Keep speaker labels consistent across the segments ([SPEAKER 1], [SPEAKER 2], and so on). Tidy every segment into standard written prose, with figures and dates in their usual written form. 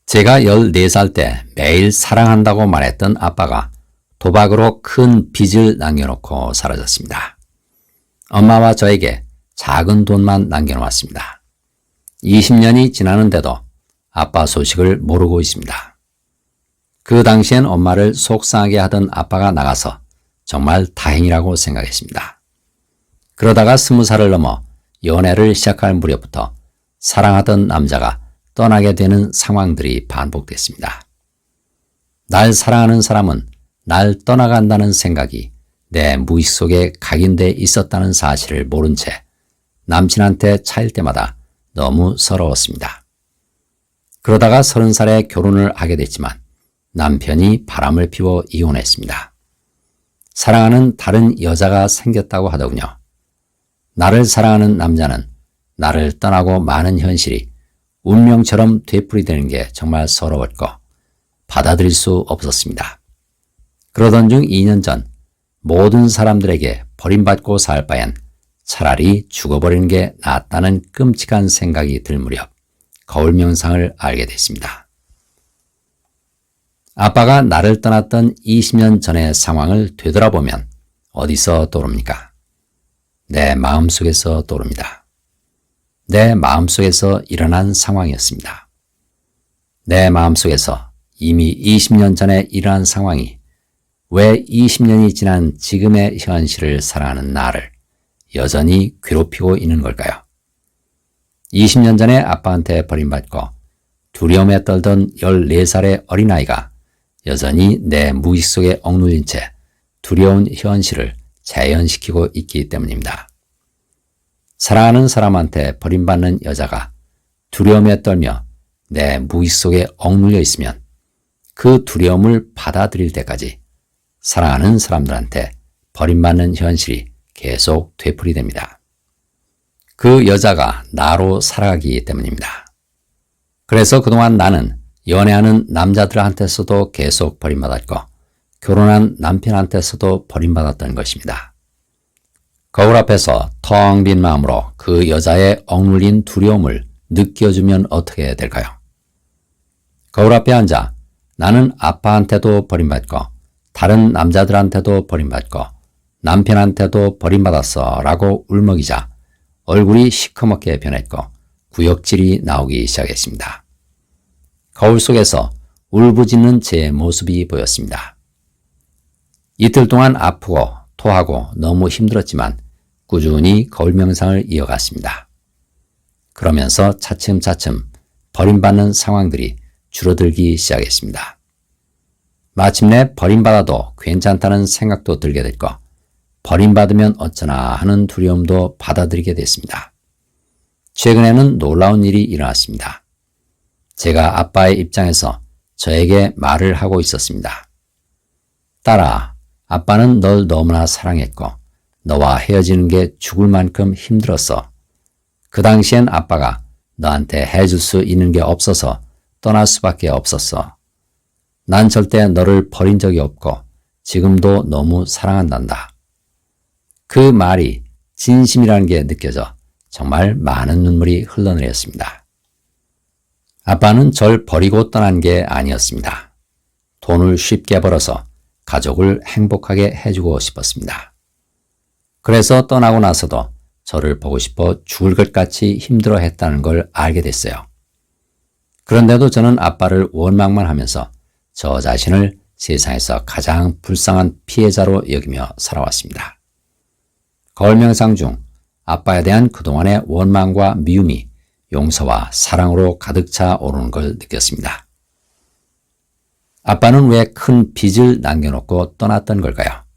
[SPEAKER 1] 제가 14살 때 매일 사랑한다고 말했던 아빠가 도박으로 큰 빚을 남겨놓고 사라졌습니다. 엄마와 저에게 작은 돈만 남겨놓았습니다. 20년이 지나는데도 아빠 소식을 모르고 있습니다. 그 당시엔 엄마를 속상하게 하던 아빠가 나가서 정말 다행이라고 생각했습니다. 그러다가 20살을 넘어 연애를 시작할 무렵부터 사랑하던 남자가 떠나게 되는 상황들이 반복됐습니다. 날 사랑하는 사람은 날 떠나간다는 생각이 내 무의식 속에 각인돼 있었다는 사실을 모른 채 남친한테 차일 때마다 너무 서러웠습니다. 그러다가 30살에 결혼을 하게 됐지만 남편이 바람을 피워 이혼했습니다. 사랑하는 다른 여자가 생겼다고 하더군요. 나를 사랑하는 남자는 나를 떠나고 마는 현실이 운명처럼 되풀이되는 게 정말 서러웠고 받아들일 수 없었습니다. 그러던 중 2년 전 모든 사람들에게 버림받고 살 바엔 차라리 죽어버리는 게 낫다는 끔찍한 생각이 들 무렵 거울 명상을 알게 됐습니다. 아빠가 나를 떠났던 20년 전의 상황을 되돌아보면 어디서 떠오릅니까? 내 마음속에서 떠오릅니다. 내 마음속에서 일어난 상황이었습니다. 내 마음속에서 이미 20년 전에 일어난 상황이 왜 20년이 지난 지금의 현실을 살아가는 나를 여전히 괴롭히고 있는 걸까요? 20년 전에 아빠한테 버림받고 두려움에 떨던 14살의 어린아이가 여전히 내 무의식 속에 억눌린 채 두려운 현실을 재현시키고 있기 때문입니다. 사랑하는 사람한테 버림받는 여자가 두려움에 떨며 내 무의식 속에 억눌려 있으면 그 두려움을 받아들일 때까지 사랑하는 사람들한테 버림받는 현실이 계속 되풀이됩니다. 그 여자가 나로 살아가기 때문입니다. 그래서 그동안 나는 연애하는 남자들한테서도 계속 버림받았고 결혼한 남편한테서도 버림받았던 것입니다. 거울 앞에서 텅 빈 마음으로 그 여자의 억눌린 두려움을 느껴주면 어떻게 될까요? 거울 앞에 앉아 나는 아빠한테도 버림받고 다른 남자들한테도 버림받고 남편한테도 버림받았어 라고 울먹이자 얼굴이 시커멓게 변했고 구역질이 나오기 시작했습니다. 거울 속에서 울부짖는 제 모습이 보였습니다. 이틀 동안 아프고 토하고 너무 힘들었지만 꾸준히 거울 명상을 이어갔습니다. 그러면서 차츰차츰 버림받는 상황들이 줄어들기 시작했습니다. 마침내 버림받아도 괜찮다는 생각도 들게 됐고 버림받으면 어쩌나 하는 두려움도 받아들이게 됐습니다. 최근에는 놀라운 일이 일어났습니다. 제가 아빠의 입장에서 저에게 말을 하고 있었습니다. 딸아, 아빠는 널 너무나 사랑했고 너와 헤어지는 게 죽을 만큼 힘들었어. 그 당시엔 아빠가 너한테 해줄 수 있는 게 없어서 떠날 수밖에 없었어. 난 절대 너를 버린 적이 없고 지금도 너무 사랑한단다. 그 말이 진심이라는 게 느껴져 정말 많은 눈물이 흘러내렸습니다. 아빠는 절 버리고 떠난 게 아니었습니다. 돈을 쉽게 벌어서 가족을 행복하게 해주고 싶었습니다. 그래서 떠나고 나서도 저를 보고 싶어 죽을 것 같이 힘들어 했다는 걸 알게 됐어요. 그런데도 저는 아빠를 원망만 하면서 저 자신을 세상에서 가장 불쌍한 피해자로 여기며 살아왔습니다. 거울 명상 중 아빠에 대한 그동안의 원망과 미움이 용서와 사랑으로 가득 차 오르는 걸 느꼈습니다. 아빠는 왜 큰 빚을 남겨놓고 떠났던 걸까요?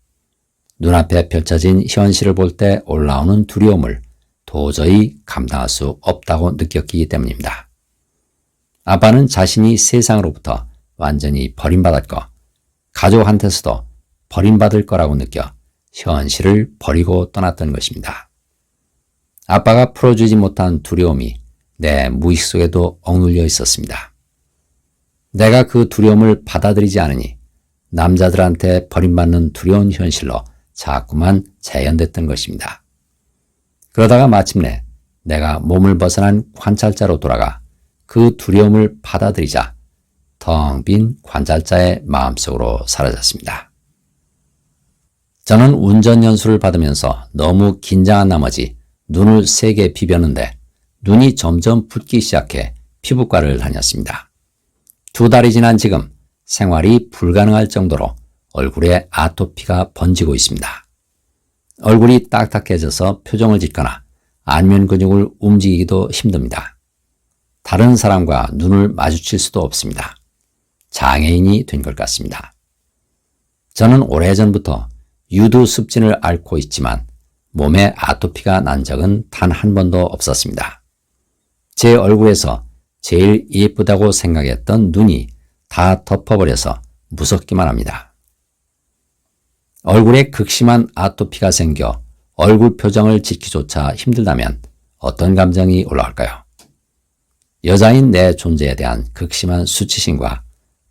[SPEAKER 1] 눈앞에 펼쳐진 현실을 볼 때 올라오는 두려움을 도저히 감당할 수 없다고 느꼈기 때문입니다. 아빠는 자신이 세상으로부터 완전히 버림받았고 가족한테서도 버림받을 거라고 느껴 현실을 버리고 떠났던 것입니다. 아빠가 풀어주지 못한 두려움이 내 무의식 속에도 억눌려 있었습니다. 내가 그 두려움을 받아들이지 않으니 남자들한테 버림받는 두려운 현실로 자꾸만 재현됐던 것입니다. 그러다가 마침내 내가 몸을 벗어난 관찰자로 돌아가 그 두려움을 받아들이자 텅 빈 관찰자의 마음속으로 사라졌습니다. 저는 운전 연수를 받으면서 너무 긴장한 나머지 눈을 세게 비볐는데 눈이 점점 붓기 시작해 피부과를 다녔습니다. 2달이 지난 지금 생활이 불가능할 정도로 얼굴에 아토피가 번지고 있습니다. 얼굴이 딱딱해져서 표정을 짓거나 안면 근육을 움직이기도 힘듭니다. 다른 사람과 눈을 마주칠 수도 없습니다. 장애인이 된 것 같습니다. 저는 오래전부터 유두습진을 앓고 있지만 몸에 아토피가 난 적은 단 한 번도 없었습니다. 제 얼굴에서 제일 예쁘다고 생각했던 눈이 다 덮어버려서 무섭기만 합니다. 얼굴에 극심한 아토피가 생겨 얼굴 표정을 짓기조차 힘들다면 어떤 감정이 올라올까요? 여자인 내 존재에 대한 극심한 수치심과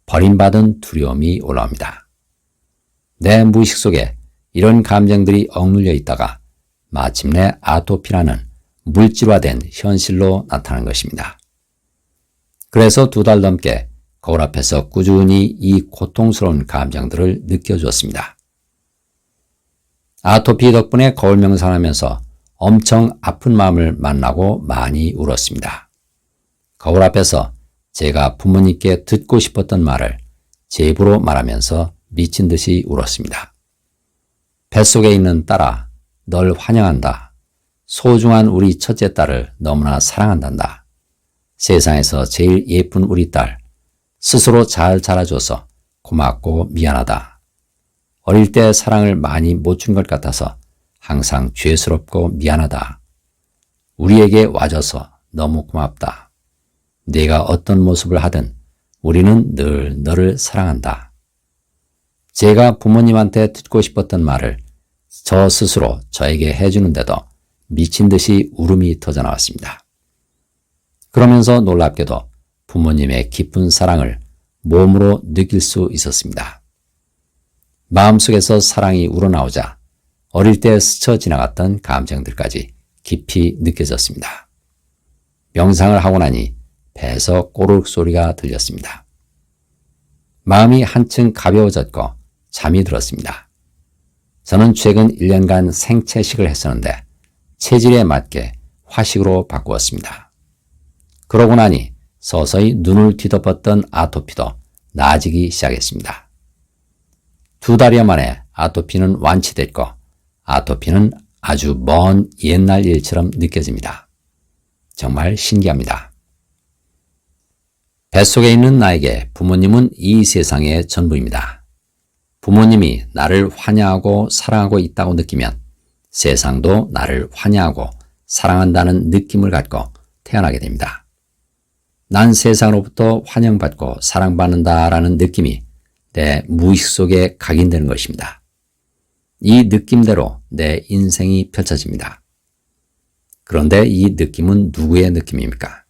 [SPEAKER 1] 버림받은 두려움이 올라옵니다. 내 무의식 속에 이런 감정들이 억눌려 있다가 마침내 아토피라는 물질화된 현실로 나타난 것입니다. 그래서 2달 넘게 거울 앞에서 꾸준히 이 고통스러운 감정들을 느껴주었습니다. 아토피 덕분에 거울 명상하면서 엄청 아픈 마음을 만나고 많이 울었습니다. 거울 앞에서 제가 부모님께 듣고 싶었던 말을 제 입으로 말하면서 미친 듯이 울었습니다. 뱃속에 있는 딸아, 널 환영한다. 소중한 우리 첫째 딸을 너무나 사랑한단다. 세상에서 제일 예쁜 우리 딸, 스스로 잘 자라줘서 고맙고 미안하다. 어릴 때 사랑을 많이 못 준 것 같아서 항상 죄스럽고 미안하다. 우리에게 와줘서 너무 고맙다. 네가 어떤 모습을 하든 우리는 늘 너를 사랑한다. 제가 부모님한테 듣고 싶었던 말을 저 스스로 저에게 해주는데도 미친 듯이 울음이 터져나왔습니다. 그러면서 놀랍게도 부모님의 깊은 사랑을 몸으로 느낄 수 있었습니다. 마음속에서 사랑이 우러나오자 어릴 때 스쳐 지나갔던 감정들까지 깊이 느껴졌습니다. 명상을 하고 나니 배에서 꼬르륵 소리가 들렸습니다. 마음이 한층 가벼워졌고 잠이 들었습니다. 저는 최근 1년간 생채식을 했었는데 체질에 맞게 화식으로 바꾸었습니다. 그러고 나니 서서히 눈을 뒤덮었던 아토피도 나아지기 시작했습니다. 2달여 만에 아토피는 완치됐고 아토피는 아주 먼 옛날 일처럼 느껴집니다. 정말 신기합니다. 뱃속에 있는 나에게 부모님은 이 세상의 전부입니다. 부모님이 나를 환영하고 사랑하고 있다고 느끼면 세상도 나를 환영하고 사랑한다는 느낌을 갖고 태어나게 됩니다. 난 세상으로부터 환영받고 사랑받는다라는 느낌이 내 무의식 속에 각인되는 것입니다. 이 느낌대로 내 인생이 펼쳐집니다. 그런데 이 느낌은 누구의 느낌입니까?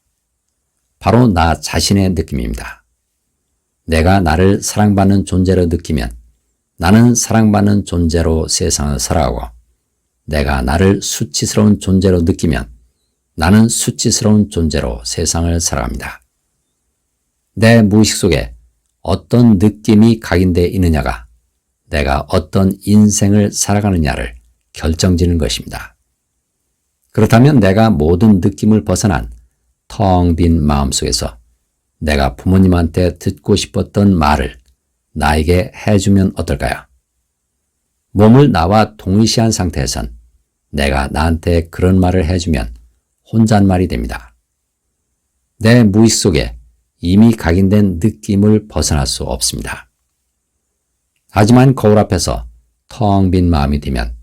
[SPEAKER 1] 바로 나 자신의 느낌입니다. 내가 나를 사랑받는 존재로 느끼면 나는 사랑받는 존재로 세상을 살아가고 내가 나를 수치스러운 존재로 느끼면 나는 수치스러운 존재로 세상을 살아갑니다. 내 무의식 속에 어떤 느낌이 각인되어 있느냐가 내가 어떤 인생을 살아가느냐를 결정짓는 것입니다. 그렇다면 내가 모든 느낌을 벗어난 텅 빈 마음속에서 내가 부모님한테 듣고 싶었던 말을 나에게 해주면 어떨까요? 몸을 나와 동일시한 상태에선 내가 나한테 그런 말을 해주면 혼잣말이 됩니다. 내 무의식 속에 이미 각인된 느낌을 벗어날 수 없습니다. 하지만 거울 앞에서 텅 빈 마음이 되면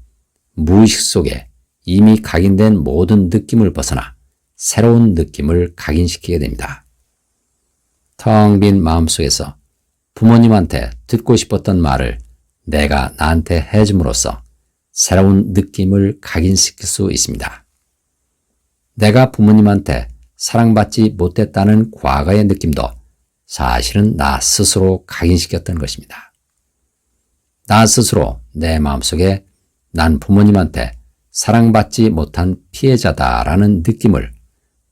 [SPEAKER 1] 무의식 속에 이미 각인된 모든 느낌을 벗어나 새로운 느낌을 각인시키게 됩니다. 텅 빈 마음속에서 부모님한테 듣고 싶었던 말을 내가 나한테 해줌으로써 새로운 느낌을 각인시킬 수 있습니다. 내가 부모님한테 사랑받지 못했다는 과거의 느낌도 사실은 나 스스로 각인시켰던 것입니다. 나 스스로 내 마음속에 난 부모님한테 사랑받지 못한 피해자다라는 느낌을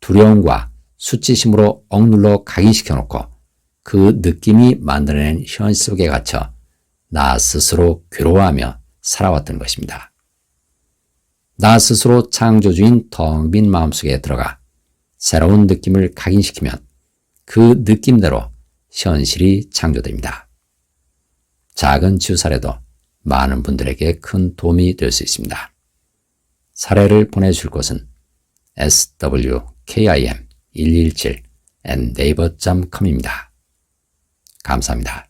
[SPEAKER 1] 두려움과 수치심으로 억눌러 각인시켜 놓고 그 느낌이 만들어낸 현실 속에 갇혀 나 스스로 괴로워하며 살아왔던 것입니다. 나 스스로 창조주인 텅 빈 마음속에 들어가 새로운 느낌을 각인시키면 그 느낌대로 현실이 창조됩니다. 작은 치유 사례도 많은 분들에게 큰 도움이 될 수 있습니다. 사례를 보내주실 곳은 swkim117@naver.com입니다. 감사합니다.